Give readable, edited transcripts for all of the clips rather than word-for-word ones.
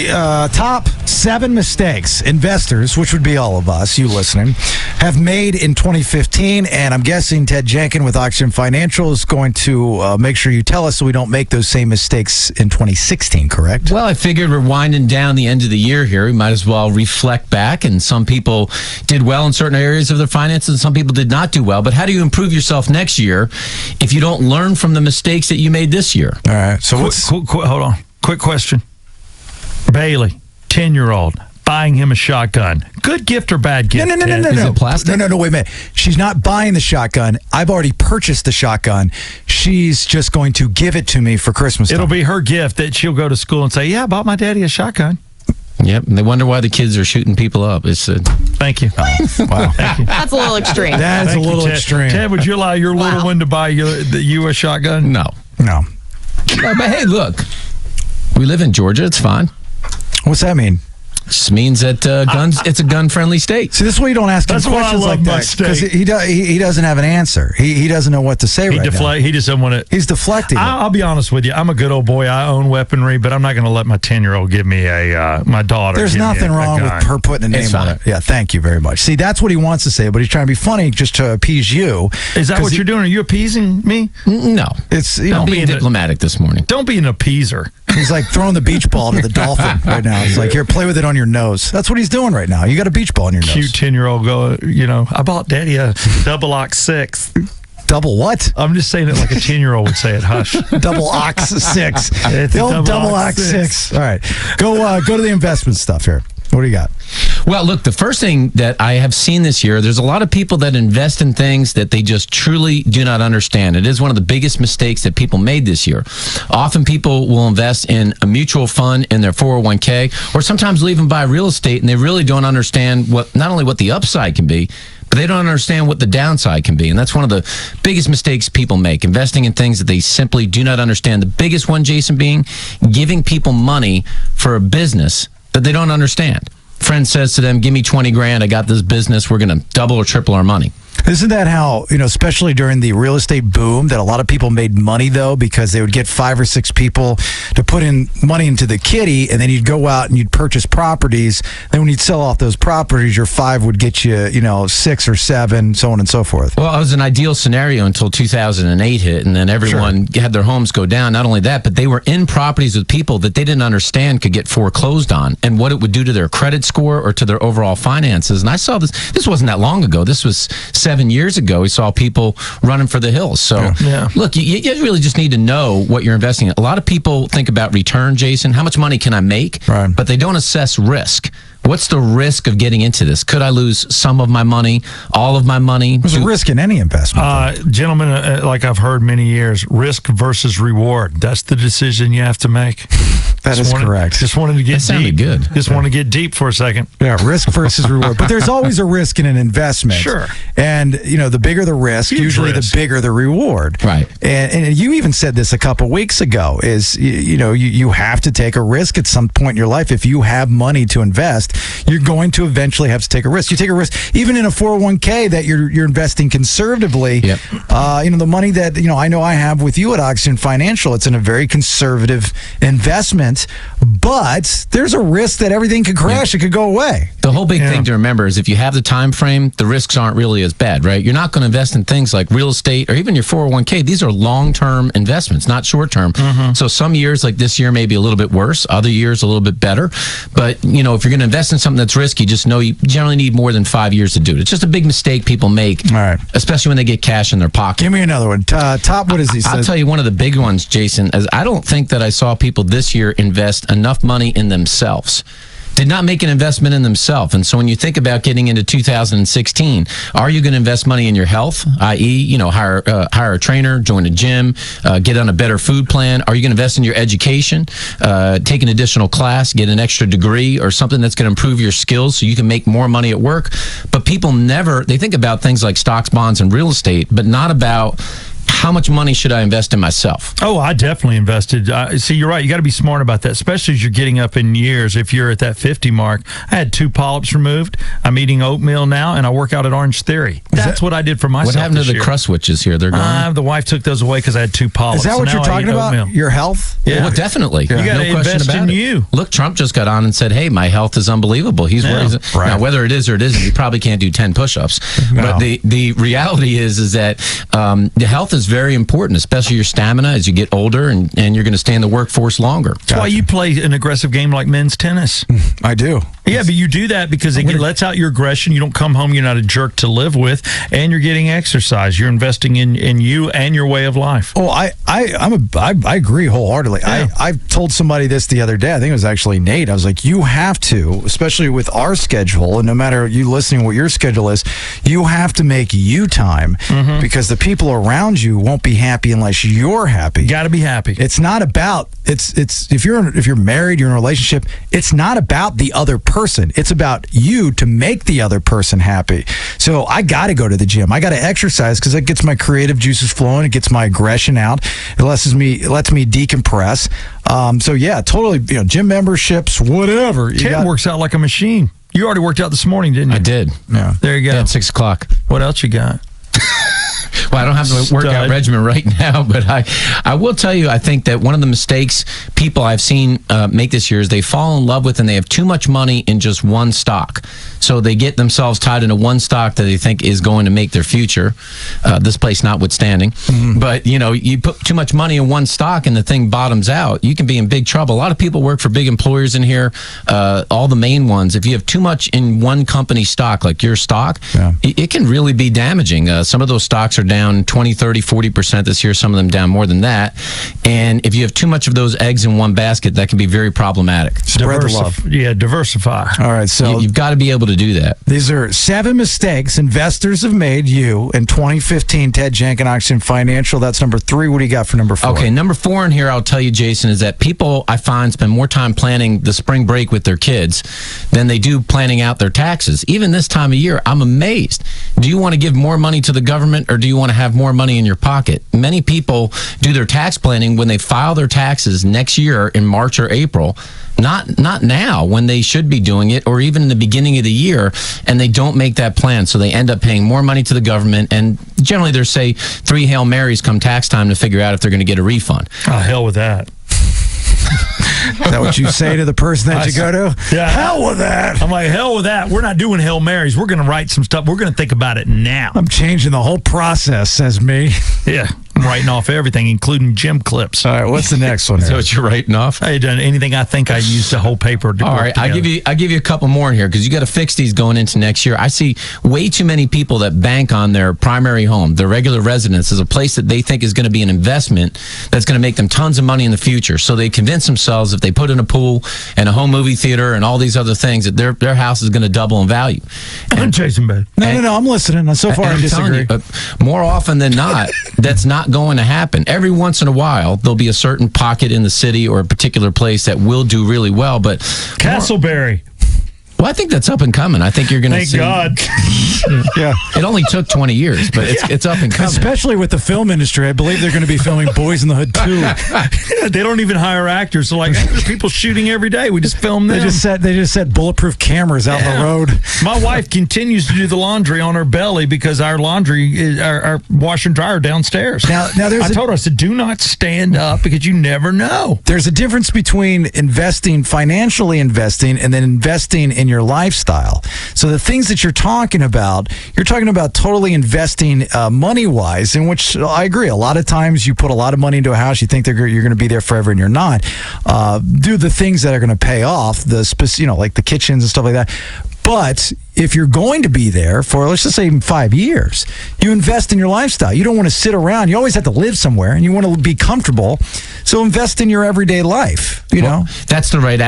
the top 7 mistakes investors, which would be all of us, you listening, have made in 2015. And I'm guessing Ted Jenkin with Oxygen Financial is going to make sure you tell us so we don't make those same mistakes in 2016, correct? Well, I figured we're winding down the end of the year here. We might as well reflect back. And some people did well in certain areas of their finances, and some people did not do well. But how do you improve yourself next year if you don't learn from the mistakes that you made this year? All right. So hold on. Quick question. Bailey, 10-year-old, buying him a shotgun. Good gift or bad gift? No. Is it plastic? No, wait a minute. She's not buying the shotgun. I've already purchased the shotgun. She's just going to give it to me for Christmas time. It'll be her gift that she'll go to school and say, yeah, I bought my daddy a shotgun. Yep, and they wonder why the kids are shooting people up. Thank you. Wow. Thank you. That's a little extreme. That is a little Ted. extreme. Ted, would you allow your little one to buy you a shotgun? No. But hey, look, we live in Georgia. It's fine. What's that mean? Just means that it's a gun-friendly state. See, this is why you don't ask him questions like that, because he doesn't have an answer. He doesn't know what to say right now. He just doesn't want to. He's deflecting. I'll be honest with you. I'm a good old boy. I own weaponry, but I'm not going to let my 10-year-old give me my daughter. There's nothing wrong with her putting a name on it. Yeah, thank you very much. See, that's what he wants to say, but he's trying to be funny just to appease you. Is that what you're doing? Are you appeasing me? No. It's I'm being diplomatic this morning. Don't be an appeaser. He's like throwing the beach ball to the dolphin right now. It's like, here, play with it on your nose. That's what he's doing right now. You got a beach ball on your nose. Cute 10-year-old I bought daddy a double ox 6. Double what? I'm just saying it like a 10-year-old would say it. Hush. Double ox 6. It's the old double ox 6. All right. Go to the investment stuff here. What do you got? Well, look, the first thing that I have seen this year, there's a lot of people that invest in things that they just truly do not understand. It is one of the biggest mistakes that people made this year. Often people will invest in a mutual fund in their 401k, or sometimes they'll even buy real estate, and they really don't understand not only what the upside can be, but they don't understand what the downside can be. And that's one of the biggest mistakes people make, investing in things that they simply do not understand. The biggest one, Jason, being giving people money for a business that they don't understand. Friend says to them, give me 20 grand. I got this business. We're going to double or triple our money. Isn't that how, especially during the real estate boom, that a lot of people made money, though, because they would get 5 or 6 people to put in money into the kitty, and then you'd go out and you'd purchase properties. Then when you'd sell off those properties, your 5 would get you, 6 or 7, so on and so forth. Well, it was an ideal scenario until 2008 hit, and then everyone had their homes go down. Not only that, but they were in properties with people that they didn't understand could get foreclosed on, and what it would do to their credit score or to their overall finances. And I saw this. This wasn't that long ago. This was 7 years ago. We saw people running for the hills. So, look, you really just need to know what you're investing in. A lot of people think about return, Jason. How much money can I make? Right. But they don't assess risk. What's the risk of getting into this? Could I lose some of my money, all of my money? There's a risk in any investment. Gentlemen, like I've heard many years, risk versus reward. That's the decision you have to make. That is correct. Just wanted to get deep. Good. Just want to get deep for a second. Yeah, risk versus reward. But there's always a risk in an investment. Sure. And, the bigger the risk, usually the bigger the reward. Right. And you even said this a couple weeks ago, is, you have to take a risk at some point in your life. If you have money to invest, you're going to eventually have to take a risk. You take a risk, even in a 401k that you're investing conservatively. Yep. The money that, I know I have with you at Oxygen Financial, it's in a very conservative investment, but there's a risk that everything could crash. It could go away. The whole big thing to remember is if you have the time frame, the risks aren't really as bad, right? You're not going to invest in things like real estate or even your 401k. These are long-term investments, not short-term. So some years, like this year, may be a little bit worse. Other years, a little bit better. But, if you're going to invest in something that's risky, just know you generally need more than 5 years to do it. It's just a big mistake people make, especially when they get cash in their pocket. Give me another one. Top, what is he? I'll tell you one of the big ones, Jason, is I don't think that I saw people this year invest enough money in themselves. Did not make an investment in themselves. And so when you think about getting into 2016, are you going to invest money in your health, i.e., hire a trainer, join a gym, get on a better food plan? Are you going to invest in your education, take an additional class, get an extra degree or something that's going to improve your skills so you can make more money at work? But people they think about things like stocks, bonds, and real estate, but not about how much money should I invest in myself? Oh, I definitely invested. See, you're right. You got to be smart about that, especially as you're getting up in years. If you're at that 50 mark, I had 2 polyps removed. I'm eating oatmeal now, and I work out at Orange Theory. That's what I did for myself. What happened to the crust switches here? They're gone. The wife took those away because I had 2 polyps. Is that what you're talking about? Oatmeal. Your health? Yeah. Well, definitely. You got to invest in you. Look, Trump just got on and said, hey, my health is unbelievable. He's worried. Right. Now, whether it is or it isn't, he probably can't do 10 push-ups. No. But the reality is that the health is very important, especially your stamina as you get older and you're going to stay in the workforce longer. That's why you play an aggressive game like men's tennis. I do. Yeah, but you do that because it lets out your aggression. You don't come home, you're not a jerk to live with, and you're getting exercise. You're investing in you and your way of life. Oh, I agree wholeheartedly. Yeah. I told somebody this the other day. I think it was actually Nate. I was like, you have to, especially with our schedule, and no matter you listening what your schedule is, you have to make you time because the people around you won't be happy unless you're happy. You got to be happy. It's not about if you're married, you're in a relationship, it's not about the other person. It's about you to make the other person happy. So I got to go to the gym. I got to exercise because it gets my creative juices flowing. It gets my aggression out. It lets me decompress. So yeah, totally. Gym memberships, whatever. Ted works out like a machine. You already worked out this morning, didn't you? I did. Yeah. There you go. At 6 o'clock. What else you got? Well, I don't have the workout regimen right now, but I will tell you, I think that one of the mistakes people I've seen make this year is they fall in love with and they have too much money in just one stock. So they get themselves tied into one stock that they think is going to make their future, this place notwithstanding. But, you put too much money in one stock and the thing bottoms out, you can be in big trouble. A lot of people work for big employers in here, all the main ones. If you have too much in one company stock, like your stock, it can really be damaging. Some of those stocks are down 20, 30, 40% this year, some of them down more than that. And if you have too much of those eggs in one basket, that can be very problematic. Spread the love. Yeah, diversify. All right, so you've got to be able to do that. These are 7 mistakes investors have made you in 2015. Ted Jenkin, Oxygen Financial. That's number 3. What do you got for number 4? Okay, number 4 in here, I'll tell you, Jason, is that people, I find, spend more time planning the spring break with their kids than they do planning out their taxes. Even this time of year, I'm amazed. Do you want to give more money to the government or do you want to have more money in your pocket? Many people do their tax planning when they file their taxes next year in March or April. Not now when they should be doing it, or even in the beginning of the year, and they don't make that plan. So they end up paying more money to the government, and generally there's, say, 3 Hail Marys come tax time to figure out if they're going to get a refund. Oh, hell with that. Is that what you say to the person that you go to? Yeah. Hell with that. I'm like, hell with that. We're not doing Hail Marys. We're going to write some stuff. We're going to think about it now. I'm changing the whole process, says me. Yeah. I'm writing off everything, including gym clips. All right, what's the next one? Is that what you're writing off? I done anything I think I used the whole paper to All right, I'll give you a couple more in here because you got to fix these going into next year. I see way too many people that bank on their primary home, their regular residence, as a place that they think is going to be an investment that's going to make them tons of money in the future. So they convince themselves if they put in a pool and a home movie theater and all these other things that their house is going to double in value. And Jason, babe. No, I'm listening. So far, I disagree. More often than not, that's not going to happen. Every once in a while, there'll be a certain pocket in the city or a particular place that will do really well, but Castleberry. Well, I think that's up and coming. I think you're going to see. Thank God. Yeah. It only took 20 years, but it's up and coming. Especially with the film industry. I believe they're going to be filming Boys in the Hood 2. They don't even hire actors. So, there's people shooting every day. We just film them. They just set bulletproof cameras out on the road. My wife continues to do the laundry on her belly because our laundry is our wash and dryer downstairs. Now I told her, I said, do not stand up because you never know. There's a difference between financially investing, and then investing in your lifestyle. So the things that you're talking about totally investing money-wise, in which I agree. A lot of times you put a lot of money into a house, you think you're going to be there forever, and you're not. Do the things that are going to pay off, like the kitchens and stuff like that. But if you're going to be there for, let's just say, even 5 years, you invest in your lifestyle. You don't want to sit around. You always have to live somewhere, and you want to be comfortable. So invest in your everyday life. That's the right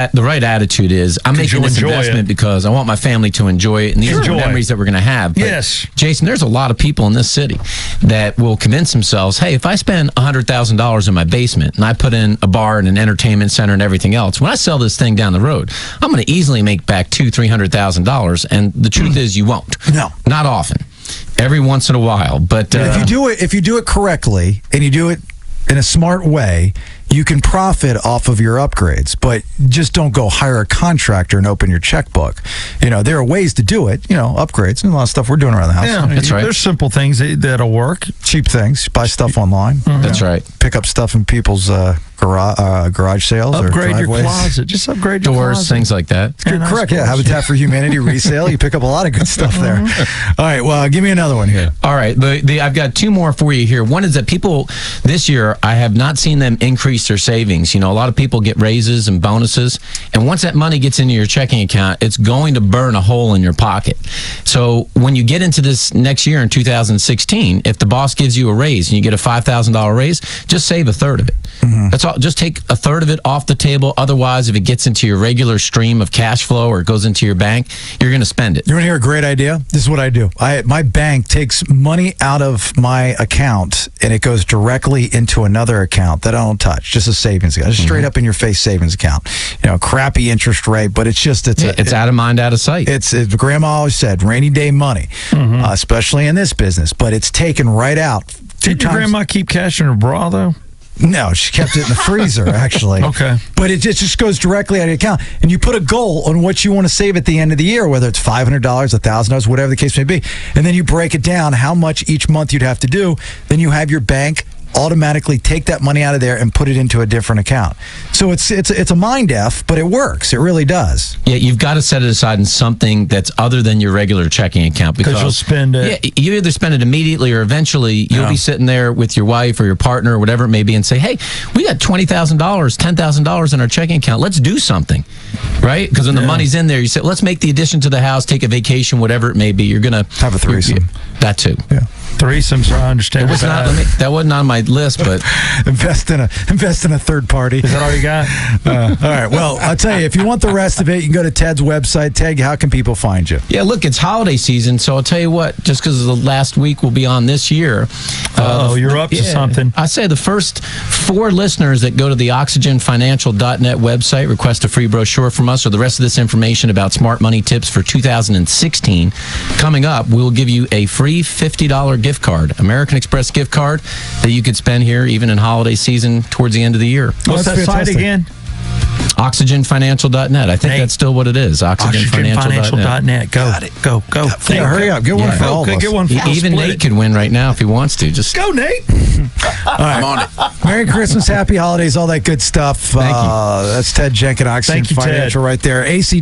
attitude. Is I'm making this investment because I want my family to enjoy it, and these are the memories that we're going to have. But yes, Jason, there's a lot of people in this city that will convince themselves, hey, if I spend $100,000 in my basement and I put in a bar and an entertainment center and everything else, when I sell this thing down the road, I'm going to easily make back $200,000-$300,000. And the truth is, you won't. No, not often. every once in a while. But if you do it correctly and you do it in a smart way, you can profit off of your upgrades, but just don't go hire a contractor and open your checkbook. There are ways to do it, upgrades and a lot of stuff we're doing around the house. Yeah, that's right. There's simple things that'll work. Cheap things. Buy stuff online. That's right. Pick up stuff in people's garage sales. Upgrade or your driveways. closet. Just upgrade your Doors, closet. things like that. Correct. Yeah. Habitat for Humanity resale. You pick up a lot of good stuff there. All right. Well, give me another one here. All right. I've got two more for you here. One is that people this year, I have not seen them increase their savings. A lot of people get raises and bonuses. And once that money gets into your checking account, it's going to burn a hole in your pocket. So when you get into this next year in 2016, if the boss gives you a raise and you get a $5,000 raise, just save a third of it. That's all. Just take a third of it off the table. Otherwise, if it gets into your regular stream of cash flow or it goes into your bank, you're going to spend it. You want to hear a great idea? This is what I do. My bank takes money out of my account and it goes directly into another account that I don't touch, just a savings account, just straight up in your face savings account. Crappy interest rate, but it's out of mind, out of sight. It's Grandma always said, rainy day money, especially in this business. But it's taken right out. Did your grandma keep cash in her bra though? No, she kept it in the freezer, actually. Okay. But it just goes directly out of your account. And you put a goal on what you want to save at the end of the year, whether it's $500, $1,000, whatever the case may be. And then you break it down, how much each month you'd have to do. Then you have your bank automatically take that money out of there and put it into a different account. So it's a mind F, but it works. It really does. Yeah, you've got to set it aside in something that's other than your regular checking account because you'll spend it. Yeah, you either spend it immediately or eventually you'll be sitting there with your wife or your partner or whatever it may be and say, hey, we got $20,000, $10,000 in our checking account. Let's do something, right? Because when the money's in there, you say, let's make the addition to the house, take a vacation, whatever it may be. You're going to have a threesome. That too. Yeah. Threesomes, I understand. That wasn't on my list, but invest in a third party. Is that all you got? All right. Well, I'll tell you, if you want the rest of it, you can go to Ted's website. Ted, how can people find you? Yeah, look, it's holiday season, so I'll tell you what, just because the last week will be on this year. You're up to something. I say the first 4 listeners that go to the oxygenfinancial.net website, request a free brochure from us, or the rest of this information about smart money tips for 2016. Coming up, we'll give you a free $50 gift card, American Express gift card that you could spend here even in holiday season towards the end of the year. What's that site again? OxygenFinancial.net. I think that's still what it is. OxygenFinancial.net. Go. Go. Yeah, hurry up. Get one for all of us. Get one for Even Nate could win right now if he wants to. Just go, Nate. All right. I'm on it. Merry Christmas, Happy Holidays, all that good stuff. Thank you. That's Ted Jenkin, Oxygen Thank you, Financial Ted. right there. AC